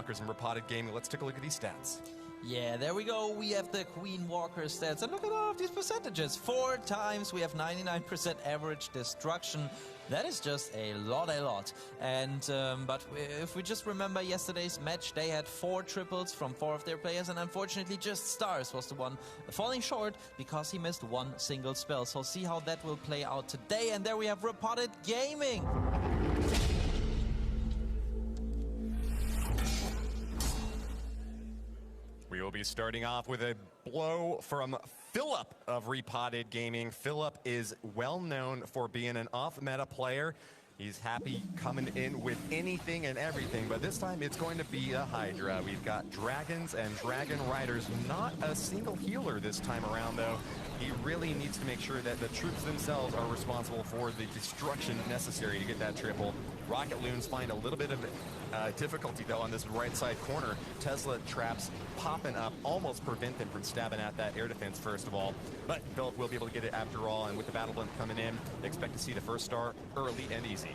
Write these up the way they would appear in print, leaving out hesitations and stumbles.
Walkers and Repotted Gaming. Let's take a look at these stats. Yeah, there we go. We have the Queen Walker stats. And look at all of these percentages. 4 times we have 99% average destruction. That is just a lot. And but if we just remember yesterday's match, they had 4 triples from 4 of their players, and unfortunately just Stars was the one falling short because he missed 1 single spell. So see how that will play out today. And there we have Repotted Gaming. We will be starting off with a blow from Philip of Repotted Gaming. Philip is well known for being an off-meta player. He's happy coming in with anything and everything, but this time it's going to be a Hydra. We've got Dragons and Dragon Riders. Not a single healer this time around, though. He really needs to make sure that the troops themselves are responsible for the destruction necessary to get that triple. Rocket Loons find a little bit of difficulty, though, on this right side corner. Tesla traps popping up almost prevent them from stabbing at that air defense, first of all. But Philip will be able to get it after all, and with the Battle Blimp coming in, expect to see the first star early and easy.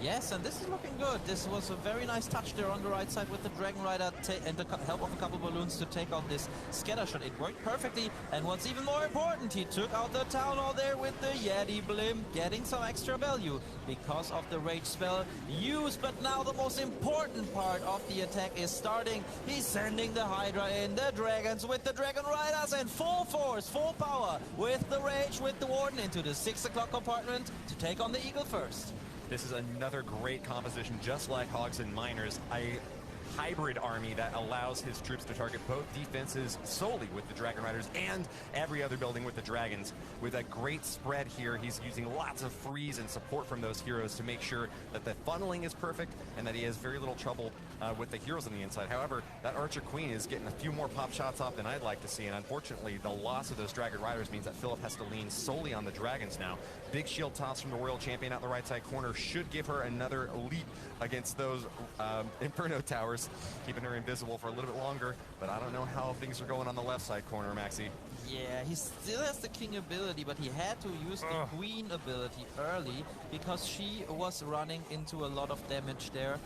Yes, and this is looking good. This was a very nice touch there on the right side with the Dragon Rider and the help of a couple balloons to take out this scatter shot. It worked perfectly, and what's even more important, he took out the Town Hall there with the Yeti Blimp, getting some extra value because of the Rage spell used. But now the most important part of the attack is starting. He's sending the Hydra in, the Dragons with the Dragon Riders, and full force, full power with the Rage, with the Warden into the 6 o'clock compartment to take on the Eagle first. This is another great composition, just like Hogs and Miners. A hybrid army that allows his troops to target both defenses solely with the Dragon Riders and every other building with the Dragons. With a great spread here, he's using lots of freeze and support from those heroes to make sure that the funneling is perfect and that he has very little trouble with the heroes on the inside. However, that Archer Queen is getting a few more pop shots off than I'd like to see, and unfortunately, the loss of those Dragon Riders means that Philip has to lean solely on the Dragons now. Big shield toss from the Royal Champion out the right side corner should give her another leap against those Inferno Towers, keeping her invisible for a little bit longer, but I don't know how things are going on the left side corner, Maxi. Yeah, he still has the King ability, but he had to use the Queen ability early because she was running into a lot of damage there,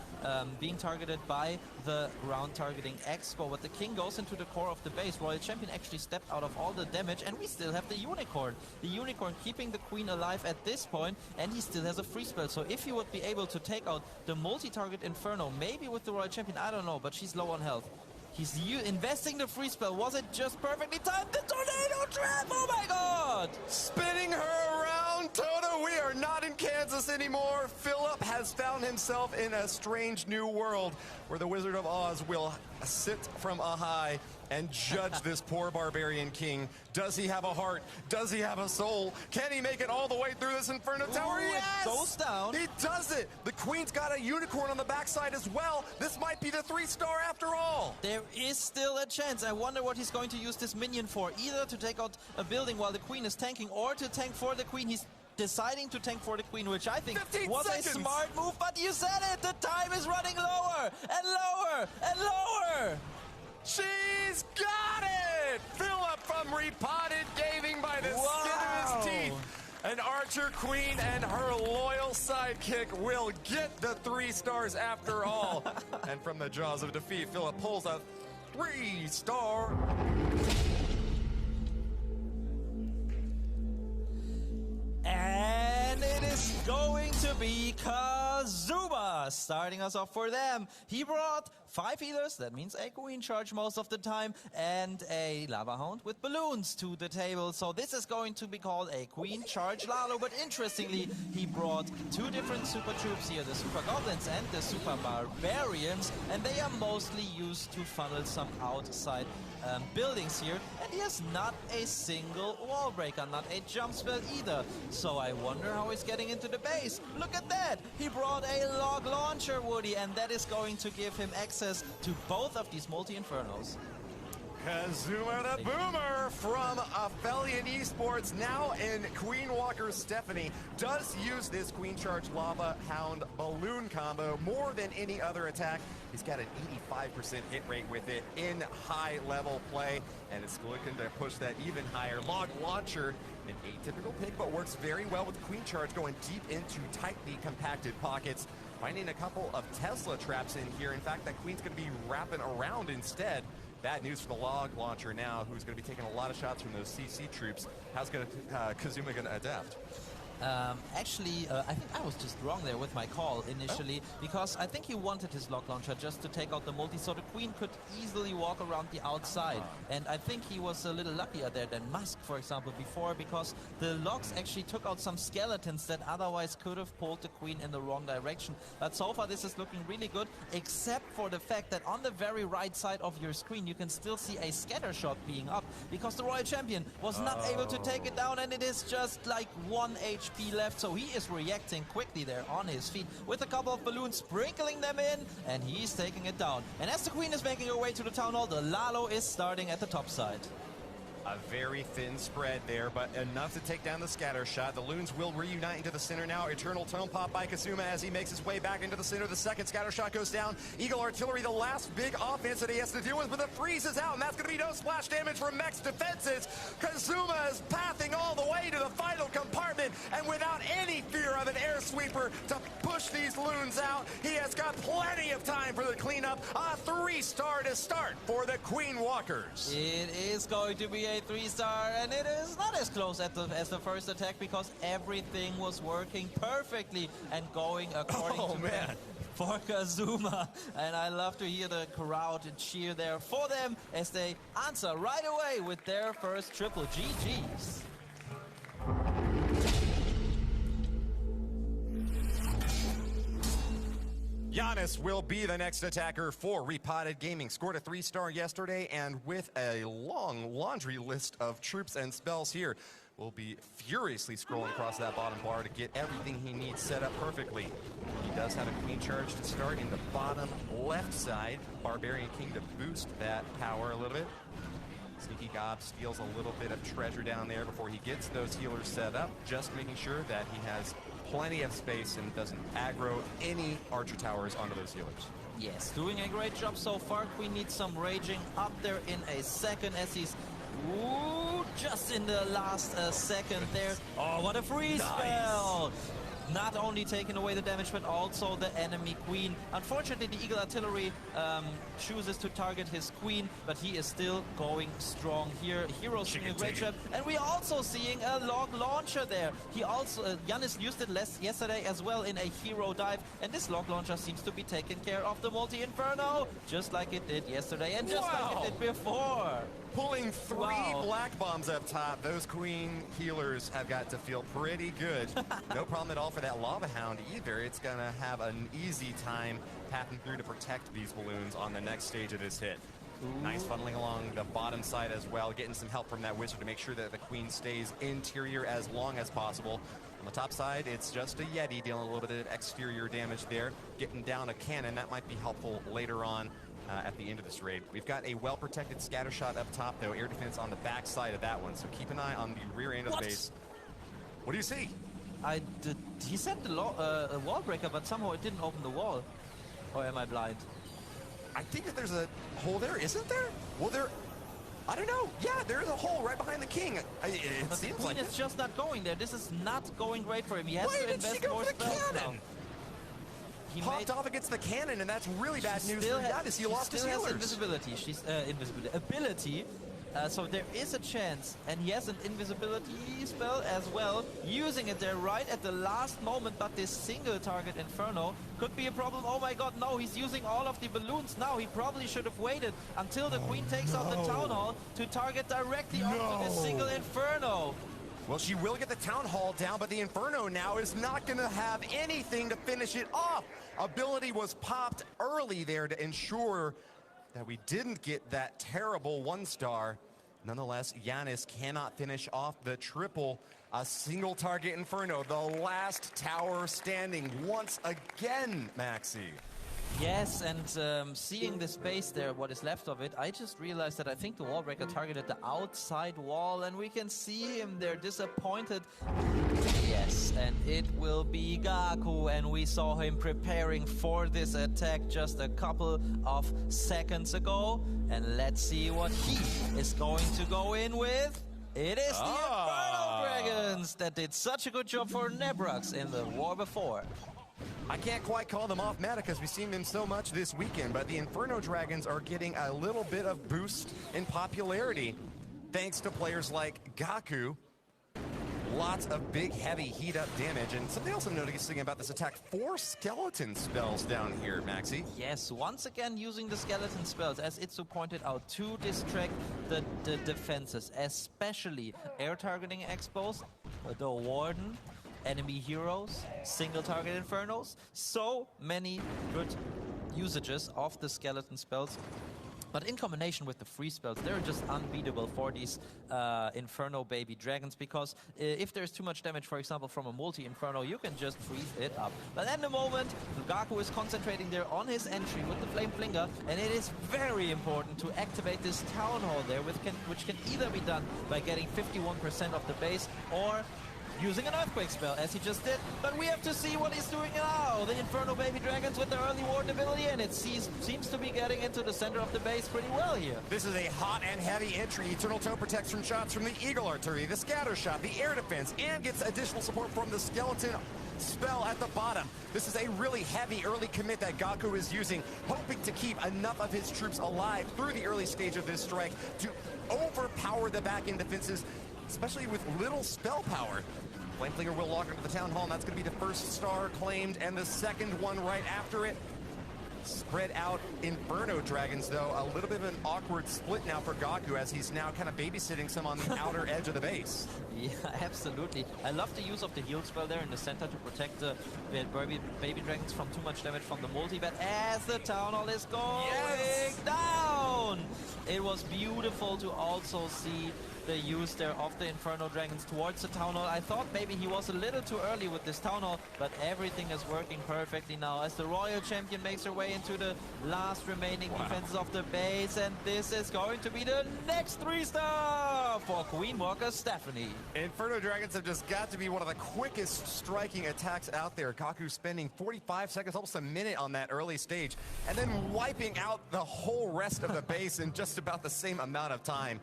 being targeted by the ground targeting Expo. But the King goes into the core of the base. Royal Champion actually stepped out of all the damage, and we still have the Unicorn. The Unicorn keeping the Queen alive at this point, and he still has a free spell. So if he would be able to take out the multi-target Inferno, maybe with the Royal Champion, I don't know, but she's low on health. He's investing the free spell. Was it just perfectly timed? The tornado trap! Oh my god! Spinning her around, Toto. We are not in Kansas anymore. Philip has found himself in a strange new world where the Wizard of Oz will sit from a high and judge this poor barbarian king. Does he have a heart? Does he have a soul? Can he make it all the way through this Inferno Tower? Yes! It goes down. He does it! The Queen's got a unicorn on the backside as well. This might be the 3-star after all. There is still a chance. I wonder what he's going to use this minion for. Either to take out a building while the Queen is tanking, or to tank for the Queen. He's deciding to tank for the Queen, which I think was a smart move, but you said it! The time is running lower and lower and lower! She's got it! Philip from Repotted Gaming by the skin of his teeth. An Archer Queen and her loyal sidekick will get the 3 stars after all. And from the jaws of defeat, Philip pulls a 3-star. And it is going to be Kazuma starting us off for them. He brought 5 healers, that means a Queen charge most of the time, and a Lava Hound with balloons to the table. So this is going to be called a Queen charge Lalo, but interestingly, he brought 2 different super troops here, the Super Goblins and the Super Barbarians, and they are mostly used to funnel some outside buildings here, and he has not a single wall breaker, not a jump spell either. So I wonder how he's getting into the base. Look at that! He brought a log launcher, Woody, and that is going to give him access to both of these multi-infernos. Kazuma the Boomer from Aphelion Esports, now in Queen Walker Stephanie, does use this Queen Charge Lava Hound balloon combo more than any other attack. He's got an 85% hit rate with it in high-level play, and it's looking to push that even higher. Log Launcher, an atypical pick, but works very well with Queen Charge, going deep into tightly compacted pockets. finding a couple of Tesla traps in here. In fact, that queen's going to be wrapping around instead. Bad news for the log launcher now, who's going to be taking a lot of shots from those CC troops. How's Kazuma going to adapt? Actually, I think I was just wrong there with my call initially, because I think he wanted his lock launcher just to take out the multi, so the queen could easily walk around the outside. And I think he was a little luckier there than Musk, for example, before, because the logs actually took out some skeletons that otherwise could have pulled the queen in the wrong direction. But so far this is looking really good, except for the fact that on the very right side of your screen you can still see a scatter shot being up, because the Royal Champion was not able to take it down, and it is just like 1 HP left, so he is reacting quickly there on his feet with a couple of balloons, sprinkling them in, and he's taking it down. And as the queen is making her way to the town hall, the Lalo is starting at the top side. A very thin spread there, but enough to take down the scatter shot. The Loons will reunite into the center now. Eternal Tone Pop by Kazuma as he makes his way back into the center. The second scatter shot goes down. Eagle Artillery, the last big offense that he has to deal with, but the freeze is out, and that's going to be no splash damage from Mech's defenses. Kazuma is pathing all the way to the final compartment, and without any fear of an air sweeper to push these Loons out, he has got plenty of time for the cleanup. A 3-star to start for the Queen Walkers. It is going to be a 3-star, and it is not as close as the first attack, because everything was working perfectly and going according to plan for Kazuma. And I love to hear the crowd cheer there for them as they answer right away with their first triple. GG's. Giannis will be the next attacker for Repotted Gaming. Scored a 3-star yesterday, and with a long laundry list of troops and spells here, will be furiously scrolling across that bottom bar to get everything he needs set up perfectly. He does have a queen charge to start in the bottom left side. Barbarian King to boost that power a little bit. Sneaky Gob steals a little bit of treasure down there before he gets those healers set up, just making sure that he has plenty of space and doesn't aggro any archer towers onto those healers. Yes, doing a great job so far. Queen needs some raging up there in a second as he's just in the last second there. Oh, what a freeze spell! Not only taking away the damage, but also the enemy queen. Unfortunately, the Eagle Artillery chooses to target his queen, but he is still going strong here. Heroes doing a great job. And we're also seeing a log launcher there. He also, Giannis used it yesterday as well in a hero dive, and this log launcher seems to be taking care of the multi-inferno, just like it did yesterday, and just like it did before. Pulling 3 black bombs up top. Those queen healers have got to feel pretty good. No problem at all for that Lava Hound either. It's going to have an easy time passing through to protect these balloons on the next stage of this hit. Nice funneling along the bottom side as well, getting some help from that wizard to make sure that the queen stays interior as long as possible. On the top side, it's just a Yeti dealing a little bit of exterior damage there. Getting down a cannon, that might be helpful later on. At the end of this raid. We've got a well-protected scatter shot up top, though. Air defense on the back side of that one, so keep an eye on the rear end of the base. What do you see? He sent the wall breaker, but somehow it didn't open the wall. Or am I blind? I think that there's a hole there, isn't there? Well, I don't know. Yeah, there's a hole right behind the king. It seems the queen is just not going there. This is not going great for him. He has to invest more spells now. He popped off against the cannon, and that's really bad news for Giannis. He lost his healers. Invisibility. She's ability. So there is a chance, and he has an invisibility spell as well, using it there right at the last moment, but this single target Inferno could be a problem. Oh my god, no, he's using all of the balloons now. He probably should have waited until the queen takes out the town hall to target directly onto this single Inferno. Well, she will get the town hall down, but the Inferno now is not going to have anything to finish it off. Ability was popped early there to ensure that we didn't get that terrible 1-star. Nonetheless, Giannis cannot finish off the triple. A single target Inferno, the last tower standing once again, Maxi. Yes, and seeing the space there, what is left of it, I just realized that I think the wall breaker targeted the outside wall, and we can see him there disappointed. Yes, and it will be Gaku, and we saw him preparing for this attack just a couple of seconds ago. And let's see what he is going to go in with. It is the Inferno Dragons that did such a good job for Nebrax in the war before. I can't quite call them off meta because we've seen them so much this weekend, but the Inferno Dragons are getting a little bit of boost in popularity thanks to players like Gaku. Lots of big, heavy heat-up damage. And something else I'm noticing about this attack, 4 skeleton spells down here, Maxi. Yes, once again using the skeleton spells, as Itsu pointed out, to distract the defenses, especially air targeting expos, the Warden, enemy heroes, single target infernos. So many good usages of the skeleton spells. But in combination with the free spells, they're just unbeatable for these Inferno baby dragons, because if there's too much damage, for example, from a multi-Inferno, you can just freeze it up. But at the moment, Gaku is concentrating there on his entry with the Flame Flinger, and it is very important to activate this Town Hall there, which can either be done by getting 51% of the base, or using an Earthquake spell, as he just did. But we have to see what he's doing now. The Inferno Baby Dragons with the early ward ability, and it seems to be getting into the center of the base pretty well here. This is a hot and heavy entry. Eternal Toe protects from shots from the Eagle Artillery, the Scatter Shot, the Air Defense, and gets additional support from the Skeleton spell at the bottom. This is a really heavy early commit that Gaku is using, hoping to keep enough of his troops alive through the early stage of this strike to overpower the back-end defenses, especially with little spell power. Flameflinger will log into the Town Hall, and that's going to be the first star claimed, and the second one right after it. Spread out Inferno Dragons, though, a little bit of an awkward split now for Gaku, as he's now kind of babysitting some on the outer edge of the base. Yeah, absolutely. I love the use of the heal spell there in the center to protect the baby dragons from too much damage from the multi, but as the Town Hall is going down, it was beautiful to also see the use there of the Inferno Dragons towards the Town Hall. I thought maybe he was a little too early with this Town Hall, but everything is working perfectly now as the Royal Champion makes her way into the last remaining defenses of the base, and this is going to be the next 3-star for Queen Walker Stephanie. Inferno Dragons have just got to be one of the quickest striking attacks out there. Gaku spending 45 seconds, almost a minute on that early stage, and then wiping out the whole rest of the base in just about the same amount of time.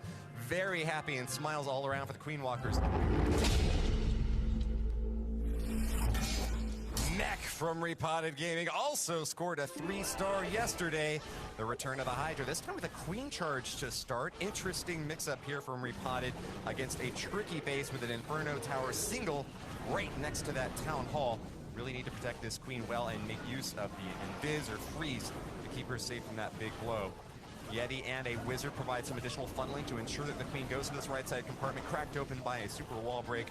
Very happy and smiles all around for the Queen Walkers. Mech from Repotted Gaming also scored a 3-star yesterday. The return of the Hydra, this time with a Queen Charge to start. Interesting mix-up here from Repotted against a tricky base with an Inferno Tower single right next to that Town Hall. Really need to protect this Queen well and make use of the Invis or Freeze to keep her safe from that big blow. Yeti and a Wizard provide some additional funneling to ensure that the Queen goes to this right side compartment, cracked open by a super wall break.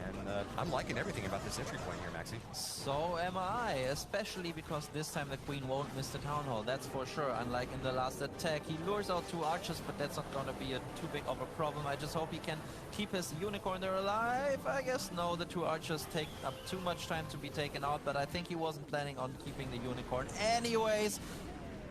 And I'm liking everything about this entry point here, Maxi. So am I, especially because this time the Queen won't miss the Town Hall, that's for sure. Unlike in the last attack, he lures out 2 archers, but that's not going to be too big of a problem. I just hope he can keep his Unicorn there alive. I guess no, the 2 archers take up too much time to be taken out, but I think he wasn't planning on keeping the Unicorn. Anyways,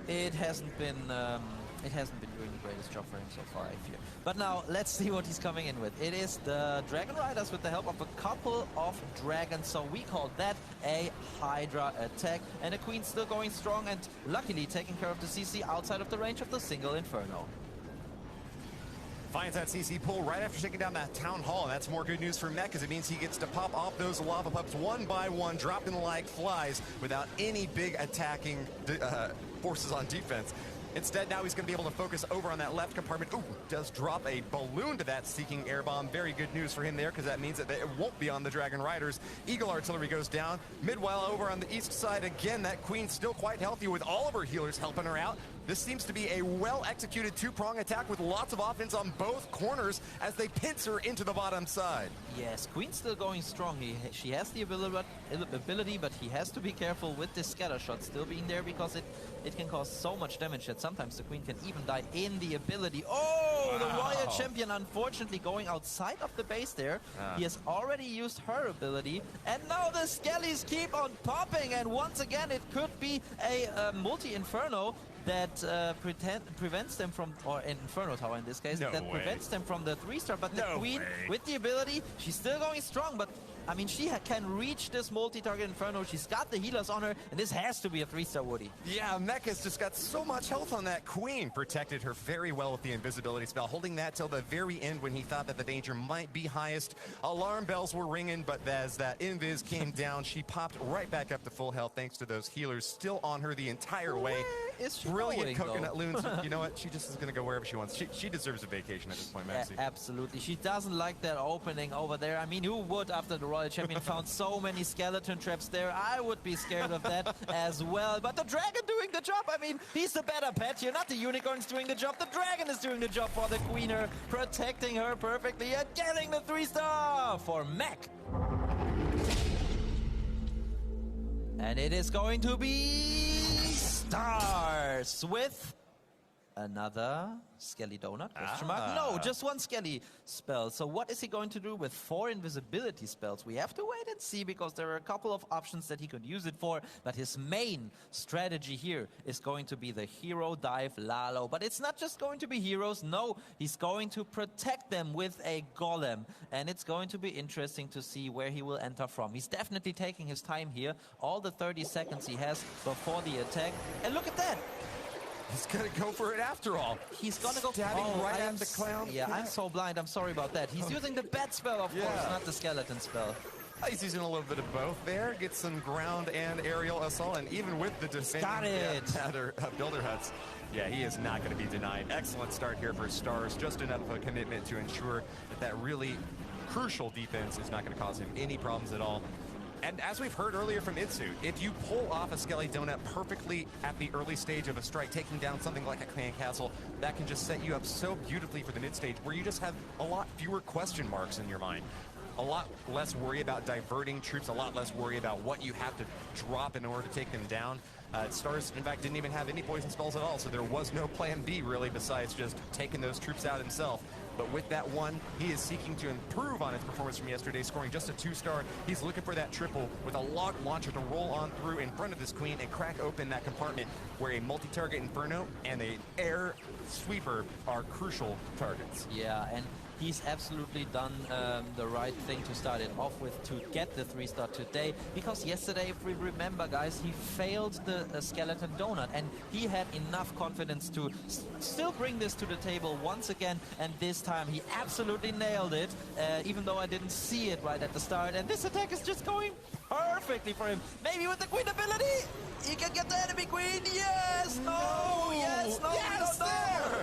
it hasn't been doing the greatest job for him so far, I fear. But now, let's see what he's coming in with. It is the Dragon Riders with the help of a couple of dragons, so we call that a Hydra attack. And the Queen's still going strong and luckily taking care of the CC outside of the range of the single Inferno. Finds that CC pull right after taking down that Town Hall, and that's more good news for Mech, because it means he gets to pop off those lava pups one by one, dropping like flies without any big attacking forces on defense. Instead, now he's going to be able to focus over on that left compartment. Ooh, does drop a balloon to that seeking air bomb. Very good news for him there, because that means that it won't be on the Dragon Riders. Eagle Artillery goes down. Midwhile, over on the east side, again, that Queen's still quite healthy with all of her healers helping her out. This seems to be a well-executed 2-prong attack with lots of offense on both corners as they pinch her into the bottom side. Yes, Queen's still going strong. She has the ability, but he has to be careful with this scatter shot still being there, because it can cause so much damage that sometimes the Queen can even die in the ability. Oh, the Royal Champion unfortunately going outside of the base there. He has already used her ability, and now the Skellies keep on popping, and once again it could be a multi-Inferno that prevents them from, or an Inferno Tower in this case, prevents them from the 3-star, but the Queen with the ability, she's still going strong, but I mean, she can reach this multi-target Inferno. She's got the healers on her, and this has to be a 3-star Woody. Yeah, Mech has just got so much health on that Queen. Protected her very well with the invisibility spell, holding that till the very end when he thought that the danger might be highest. Alarm bells were ringing, but as that invis came down, she popped right back up to full health thanks to those healers still on her the entire way. Where is she Brilliant going, coconut though? loons. You know what? She just is going to go wherever she wants. She deserves a vacation at this point, Maxi. Absolutely. She doesn't like that opening over there. I mean, who would after the Royal Champion found so many skeleton traps there? I would be scared of that as well. But the dragon doing the job. I mean, he's the better pet here. Not the unicorn's doing the job. The dragon is doing the job for the Queener, protecting her perfectly and getting the 3-star for Mech. And it is going to be Stars with another Skelly Donut, question mark? No, just one Skelly spell. So what is he going to do with 4 invisibility spells? We have to wait and see, because there are a couple of options that he could use it for, but his main strategy here is going to be the hero dive Lalo. But it's not just going to be heroes, no, he's going to protect them with a golem, and it's going to be interesting to see where he will enter from. He's definitely taking his time here, all the 30 seconds he has before the attack, and look at that! He's going to go for it after all. He's going to go stabbing right at the clown. Yeah, I'm so blind. I'm sorry about that. He's using the bat spell, of course, not the skeleton spell. He's using a little bit of both there. Gets some ground and aerial assault, and even with the defending builder huts. Yeah, he is not going to be denied. Excellent start here for Stars. Just enough of a commitment to ensure that that really crucial defense is not going to cause him any problems at all. And as we've heard earlier from Itsu, if you pull off a Skelly Donut perfectly at the early stage of a strike, taking down something like a Clan Castle, that can just set you up so beautifully for the mid stage, where you just have a lot fewer question marks in your mind. A lot less worry about diverting troops, a lot less worry about what you have to drop in order to take them down. Stars, in fact, didn't even have any poison spells at all, so there was no plan B, really, besides just taking those troops out himself. But with that one, he is seeking to improve on his performance from yesterday, scoring just a 2-star. He's looking for that triple with a log launcher to roll on through in front of this Queen and crack open that compartment where a multi-target Inferno and an air sweeper are crucial targets. Yeah, and he's absolutely done the right thing to start it off with, to get the 3-star today, because yesterday, if we remember, guys, he failed the skeleton donut, and he had enough confidence to still bring this to the table once again, and this time he absolutely nailed it, even though I didn't see it right at the start, and this attack is just going perfectly for him. Maybe with the Queen ability, he can get the enemy Queen. Yes, no, yes, no, yes, we don't know.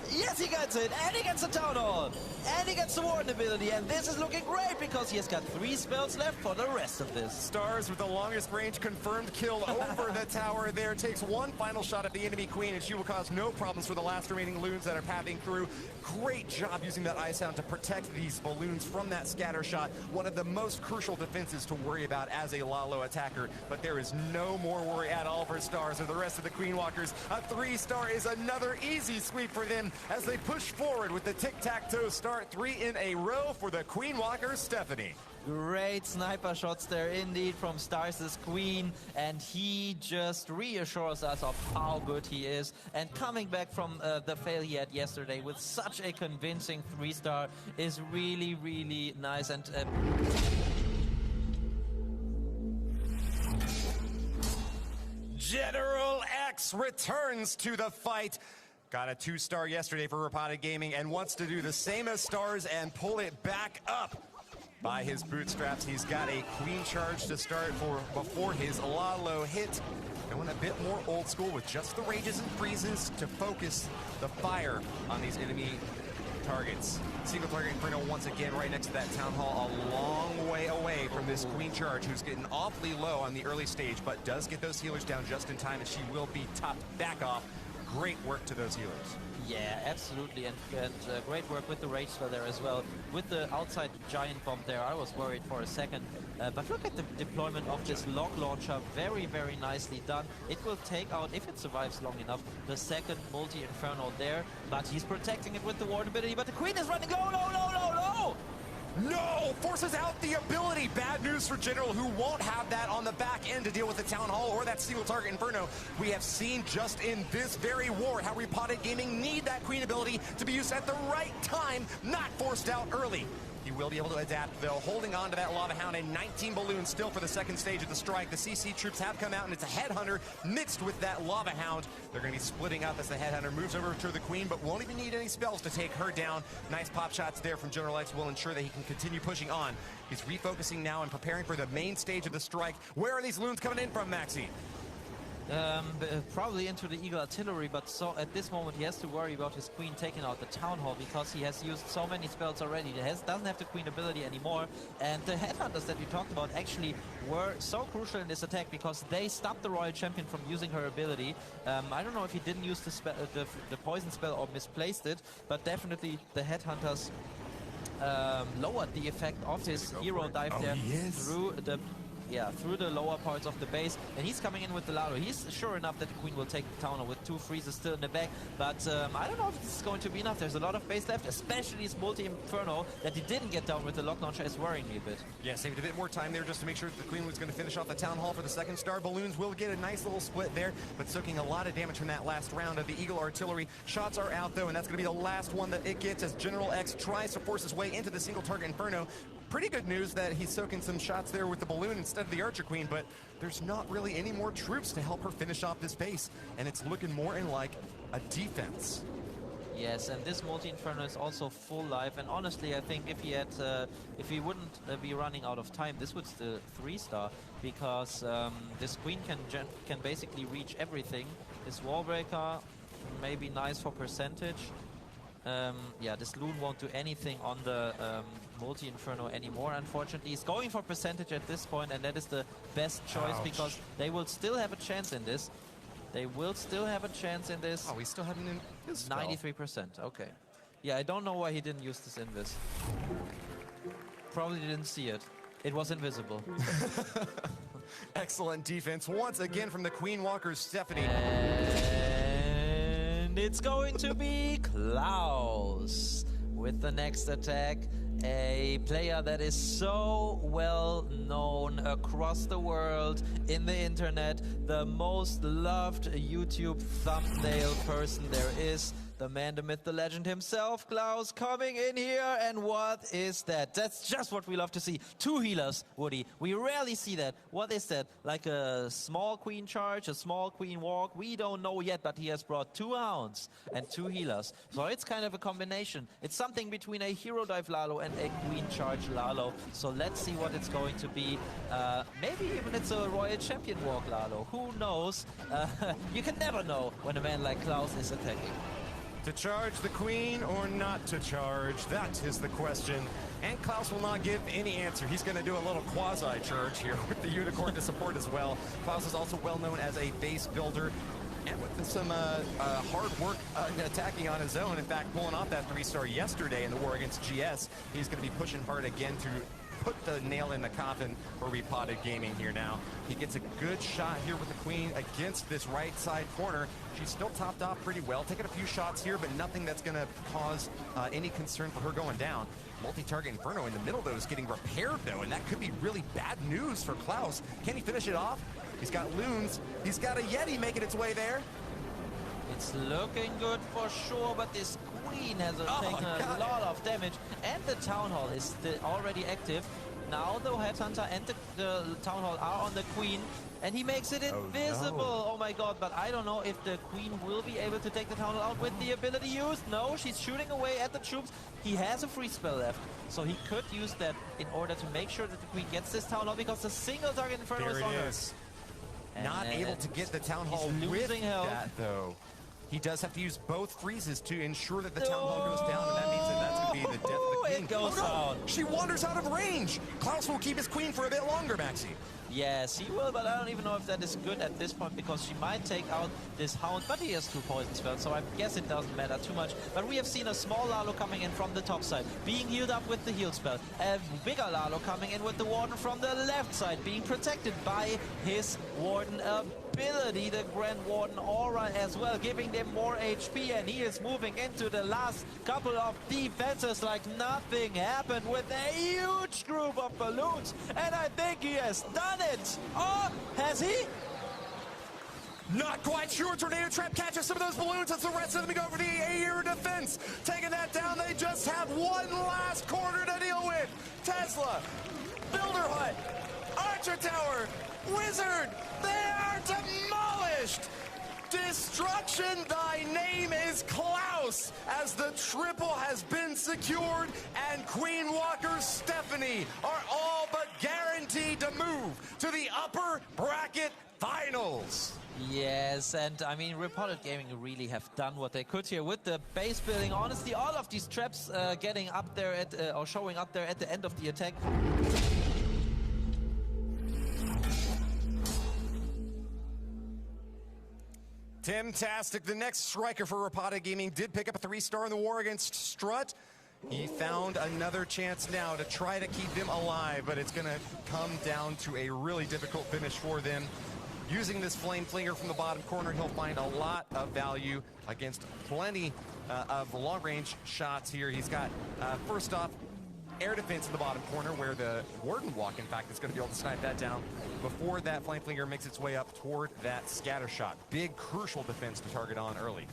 Yes, he gets it, and he gets the Town Hall, and he gets the Warden ability, and this is looking great because he has got 3 spells left for the rest of this. Stars with the longest range confirmed kill over the tower there, takes one final shot at the enemy Queen, and she will cause no problems for the last remaining loons that are pathing through. Great job using that Ice Hound to protect these balloons from that scatter shot. One of the most crucial defenses to worry about as a Lalo attacker, but there is no more worry at all for Stars or the rest of the Queen Walkers. A 3-star is another easy sweep for them as they push forward with the tic-tac-toe start. 3 in a row for the Queen Walker, Stephanie. Great sniper shots there indeed from Stars' Queen, and he just reassures us of how good he is, and coming back from the fail he had yesterday with such a convincing 3-star is really, really nice. And General X returns to the fight. Got a 2-star yesterday for Repotted Gaming and wants to do the same as Stars and pull it back up by his bootstraps. He's got a Queen charge to start for before his Lalo hit. Going a bit more old school with just the rages and freezes to focus the fire on these enemy targets. Single target Inferno once again right next to that Town Hall, a long way away from this Queen charge, who's getting awfully low on the early stage, but does get those healers down just in time, and she will be topped back off. Great work to those healers. yeah, absolutely, and great work with the rage spell there as well. With the outside giant bomb there, I was worried for a second. But look at the deployment of this log launcher. Very, very nicely done. It will take out, if it survives long enough, the second multi-inferno there. But he's protecting it with the ward ability. But the Queen is running low, low, low, low, low! No! Forces out the ability. Bad news for General, who won't have that on the back end to deal with the Town Hall or that single target Inferno. We have seen just in this very war how Repotted Gaming need that Queen ability to be used at the right time, not forced out early. He will be able to adapt, though, holding on to that Lava Hound and 19 balloons still for the second stage of the strike. The CC troops have come out, and it's a Headhunter mixed with that Lava Hound. They're going to be splitting up as the Headhunter moves over to the Queen, but won't even need any spells to take her down. Nice pop shots there from General X will ensure that he can continue pushing on. He's refocusing now and preparing for the main stage of the strike. Where are these loons coming in from, Maxi? Probably into the Eagle Artillery, but so at this moment he has to worry about his Queen taking out the Town Hall because he has used so many spells already. He doesn't have the Queen ability anymore, and the Headhunters that we talked about actually were so crucial in this attack because they stopped the Royal Champion from using her ability. I don't know if he didn't use the poison spell or misplaced it, but definitely the Headhunters lowered the effect of his hero dive there through the lower parts of the base, and he's coming in with the Lalo. He's sure enough that the Queen will take the tower with 2 freezes still in the back, but I don't know if this is going to be enough. There's a lot of base left, especially his multi-inferno that he didn't get down with the lock launcher is worrying me a bit. Yeah, saved a bit more time there just to make sure that the Queen was going to finish off the Town Hall for the second star. Balloons will get a nice little split there, but soaking a lot of damage from that last round of the Eagle Artillery. Shots are out, though, and that's going to be the last one that it gets as General X tries to force his way into the single target Inferno. Pretty good news that he's soaking some shots there with the balloon instead of the Archer Queen, but there's not really any more troops to help her finish off this base, and it's looking more in like a defense. Yes, and this multi-inferno is also full life, and honestly I think if he had if he wouldn't be running out of time, this would still 3-star, because this Queen can basically reach everything. This wall breaker may be nice for percentage. Yeah, this Loon won't do anything on the multi-inferno anymore, unfortunately. He's going for percentage at this point, and that is the best choice. Ouch. Because they will still have a chance in this. They will still have a chance in this. Oh, we still haven't in his 93%, okay. Yeah, I don't know why he didn't use this invis. Probably didn't see it. It was invisible. Excellent defense once again from the Queen Walkers, Stephanie. And it's going to be Klaus with the next attack. A player that is so well known across the world, in the internet, the most loved YouTube thumbnail person there is. The man, the myth, the legend himself, Klaus, coming in here, and what is that? That's just what we love to see. 2 healers, Woody. We rarely see that. What is that? Like a small Queen charge, a small Queen walk? We don't know yet, but he has brought 2 hounds and 2 healers. So it's kind of a combination. It's something between a hero dive Lalo and a Queen charge Lalo. So let's see what it's going to be. Maybe even it's a Royal Champion walk Lalo. Who knows? You can never know when a man like Klaus is attacking. To charge the Queen or not to charge? That is the question. And Klaus will not give any answer. He's going to do a little quasi-charge here with the Unicorn to support as well. Klaus is also well known as a base builder, and with some hard work attacking on his own. In fact, pulling off that 3-star yesterday in the war against GS, he's going to be pushing hard again to put the nail in the coffin for Repotted Gaming here now. He gets a good shot here with the Queen against this right side corner. She's still topped off pretty well, taking a few shots here, but nothing that's going to cause any concern for her going down. Multi-target Inferno in the middle, though, is getting repaired, though, and that could be really bad news for Klaus. Can he finish it off? He's got Loons. He's got a Yeti making its way there. It's looking good for sure, but this Queen has taken a lot of damage, and the Town Hall is still already active. Now the Headhunter and the Town Hall are on the Queen, and he makes it invisible. Oh my god, but I don't know if the Queen will be able to take the Town Hall out with the ability used. No, she's shooting away at the troops. He has a free spell left, so he could use that in order to make sure that the Queen gets this Town Hall, because the single target Inferno is on her. Not able to get the Town Hall with that, though. He does have to use both freezes to ensure that the Town Hall goes down, and that means that that's going to be the death of the Queen. It goes down. She wanders out of range. Klaus will keep his Queen for a bit longer, Maxi. Yes, he will, but I don't even know if that is good at this point, because she might take out this Hound, but he has 2 poison spells, so I guess it doesn't matter too much. But we have seen a small Lalo coming in from the top side, being healed up with the heal spell. A bigger Lalo coming in with the Warden from the left side, being protected by his Warden ability, the Grand Warden aura as well, giving them more HP, and he is moving into the last couple of defenses like nothing happened with a huge group of balloons, and I think he has done it. Oh, has he? Not quite sure. Tornado Trap catches some of those balloons as the rest of them go for the air defense. Taking that down, they just have one last corner to deal with. Tesla, Builder Hut, Archer Tower, Wizard, they are demolished. Destruction, thy name is Klaus, as the triple has been secured, and Queen Walker Stephanie are all but guaranteed to move to the upper bracket finals. Yes, and I mean, Repotted Gaming really have done what they could here with the base building. Honestly, all of these traps getting up there at, or showing up there at the end of the attack. Timtastic, the next striker for Repotted Gaming, did pick up a 3-star in the war against Strut. He found another chance now to try to keep them alive, but it's going to come down to a really difficult finish for them. Using this Flame Flinger from the bottom corner, he'll find a lot of value against plenty of long-range shots here. He's got, first off, air defense in the bottom corner, where the Warden Walk, in fact, is going to be able to snipe that down before that Flame Flinger makes its way up toward that scatter shot. Big, crucial defense to target on early.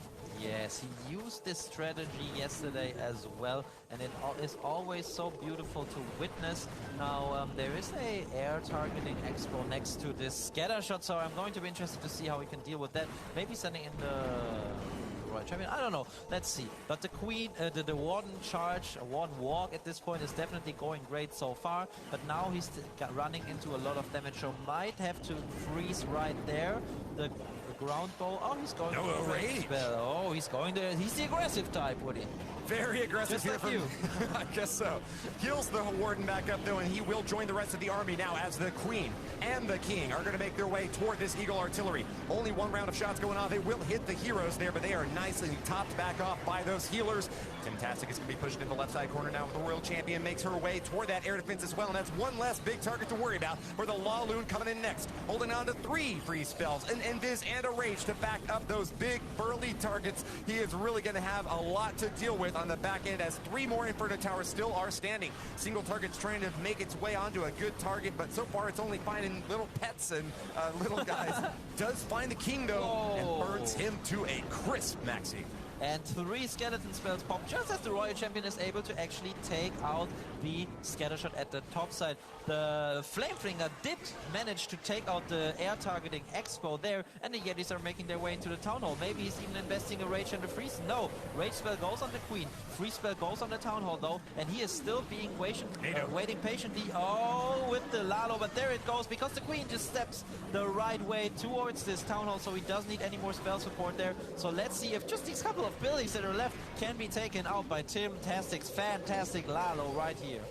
Yes, he used this strategy yesterday as well, and it is always so beautiful to witness. Now, there is a air targeting expo next to this scatter shot, so I'm going to be interested to see how we can deal with that. Maybe sending in the Royal Champion, I don't know, let's see. But the Queen, the Warden charge, Warden Walk at this point is definitely going great so far, but now he's running into a lot of damage, so might have to freeze right there. The ground bow. Oh, he's going to the rage spell. Oh, he's going to. He's the aggressive type, Woody. Very aggressive Just here like from you. I guess so. Heals the Warden back up though, and he will join the rest of the army now as the Queen and the King are going to make their way toward this Eagle artillery. Only one round of shots going on. They will hit the heroes there, but they are nicely topped back off by those healers. Timtastic is going to be pushed into the left side corner now with the Royal Champion, makes her way toward that air defense as well, and that's one less big target to worry about for the Laloon coming in next. Holding on to 3 freeze spells, an Invis and a Rage to back up those big burly targets. He is really going to have a lot to deal with on the back end as 3 more Inferno Towers still are standing. Single target's trying to make its way onto a good target, but so far it's only finding little pets and little guys. Does find the King though, and burns him to a crisp, Maxi. And 3 skeleton spells pop just as the Royal Champion is able to actually take out the scatter shot at the top side. The Flame Flinger did manage to take out the air targeting expo there, and the Yetis are making their way into the Town Hall. Maybe he's even investing a Rage and a Freeze. No, Rage spell goes on the Queen. Freeze spell goes on the Town Hall though, and he is still being waiting patiently. Oh, with the Lalo, but there it goes, because the Queen just steps the right way towards this Town Hall, so he doesn't need any more spell support there. So let's see if just these couple of buildings that are left can be taken out by Timtastic's fantastic Lalo right here.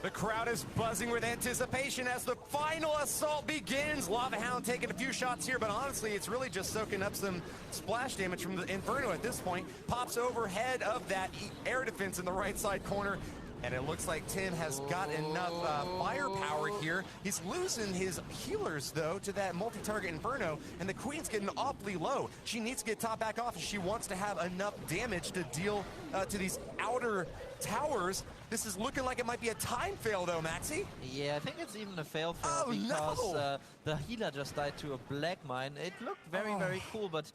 The crowd is buzzing with anticipation as the final assault begins. Lava Hound taking a few shots here, but honestly, it's really just soaking up some splash damage from the Inferno at this point. Pops overhead of that air defense in the right side corner. And it looks like Tim has got enough firepower here. He's losing his healers, though, to that multi-target Inferno, and the Queen's getting awfully low. She needs to get top back off if she wants to have enough damage to deal to these outer towers. This is looking like it might be a time fail, though, Maxi. Yeah, I think it's even a fail because the healer just died to a Black Mine. It looked very cool, but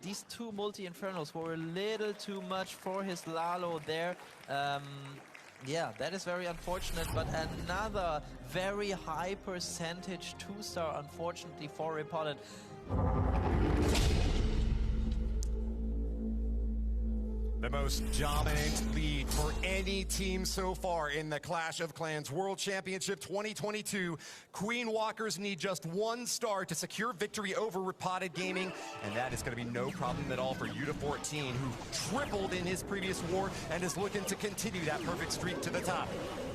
these 2 multi-Infernos were a little too much for his Lalo there. Yeah, that is very unfortunate, but another very high percentage 2-star, unfortunately, for Repotted. The most dominant lead for any team so far in the Clash of Clans World Championship 2022. Queen Walkers need just 1 star to secure victory over Repotted Gaming, and that is going to be no problem at all for Uta14, who tripled in his previous war and is looking to continue that perfect streak to the top.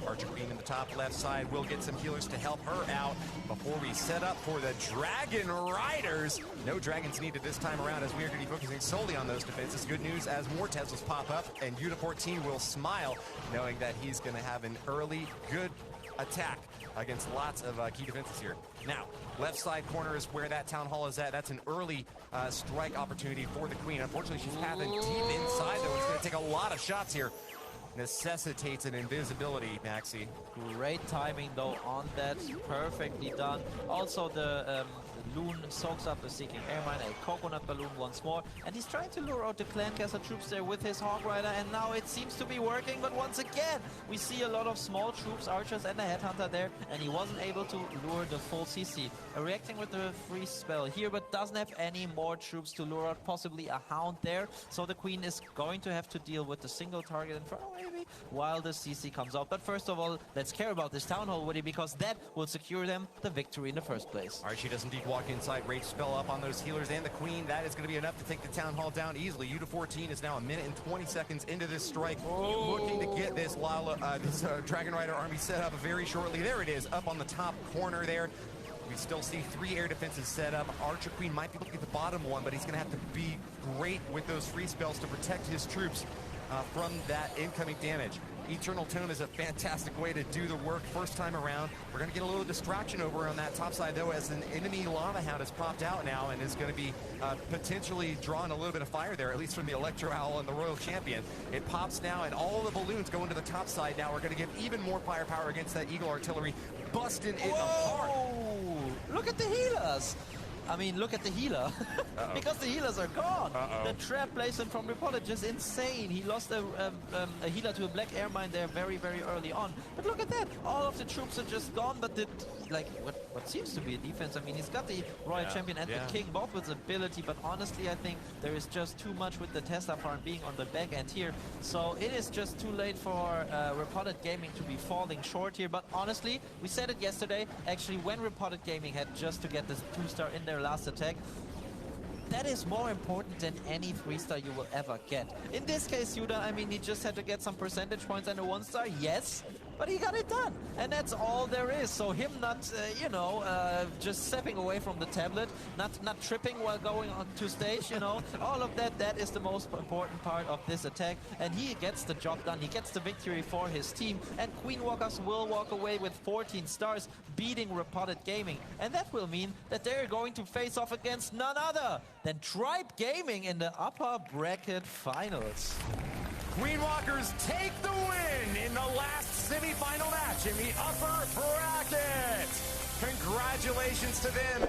Archer Queen in the top left side will get some healers to help her out before we set up for the Dragon Riders. No dragons needed this time around as we are going to be focusing solely on those defenses. Good news as more Teslas pop up, and Uta14 will smile knowing that he's going to have an early good attack against lots of key defenses here. Now, left side corner is where that Town Hall is at. That's an early strike opportunity for the Queen. Unfortunately, she's pathing deep inside, though. It's going to take a lot of shots here. Necessitates an invisibility, Maxi. Great timing though on that, perfectly done. Also the Loon soaks up a Seeking Airmine, a Coconut Balloon once more, and he's trying to lure out the Clancaster troops there with his Hog Rider, and now it seems to be working, but once again, we see a lot of small troops, archers and a Headhunter there, and he wasn't able to lure the full CC. Reacting with the freeze spell here, but doesn't have any more troops to lure out, possibly a Hound there, so the Queen is going to have to deal with the single target in front, maybe, while the CC comes out. But first of all, let's care about this Town Hall, Woody, because that will secure them the victory in the first place. Archie does indeed walk inside, Rage spell up on those healers and the Queen. That is going to be enough to take the Town Hall down easily. U-14 is now 1 minute and 20 seconds into this strike, looking to get this Dragon Rider army set up very shortly. There it is, up on the top corner there. We still see 3 air defenses set up. Archer Queen might be able to get the bottom one, but he's going to have to be great with those free spells to protect his troops from that incoming damage. Eternal Tone is a fantastic way to do the work first time around. We're going to get a little distraction over on that top side, though, as an enemy Lava Hound has popped out now and is going to be potentially drawing a little bit of fire there, at least from the Electro Owl and the Royal Champion. It pops now, and all the balloons go into the top side now. We're going to give even more firepower against that Eagle Artillery, busting it apart. Look at the healers! I mean, look at the healer, because the healers are gone. The trap placement from Repotted just insane. He lost a healer to a black air mine there very, very early on. But look at that, all of the troops are just gone, but what seems to be a defense. I mean, he's got the Royal Champion and the King, both with ability, but honestly, I think there is just too much with the Tesla farm being on the back end here. So it is just too late for Repotted Gaming to be falling short here. But honestly, we said it yesterday, actually, when Repotted Gaming had just to get this 2-star in their last attack, that is more important than any 3-star you will ever get. In this case, Yuda, I mean, he just had to get some percentage points and a 1-star, yes, but he got it done. And that's all there is. So him not, just stepping away from the tablet, not tripping while going on to stage, all of that, that is the most important part of this attack. And he gets the job done. He gets the victory for his team. And Queen Walkers will walk away with 14 stars, beating Repotted Gaming. And that will mean that they're going to face off against none other than Tribe Gaming in the upper bracket finals. Queen Walkers take the win in the last semi-final match in the upper bracket. Congratulations to them.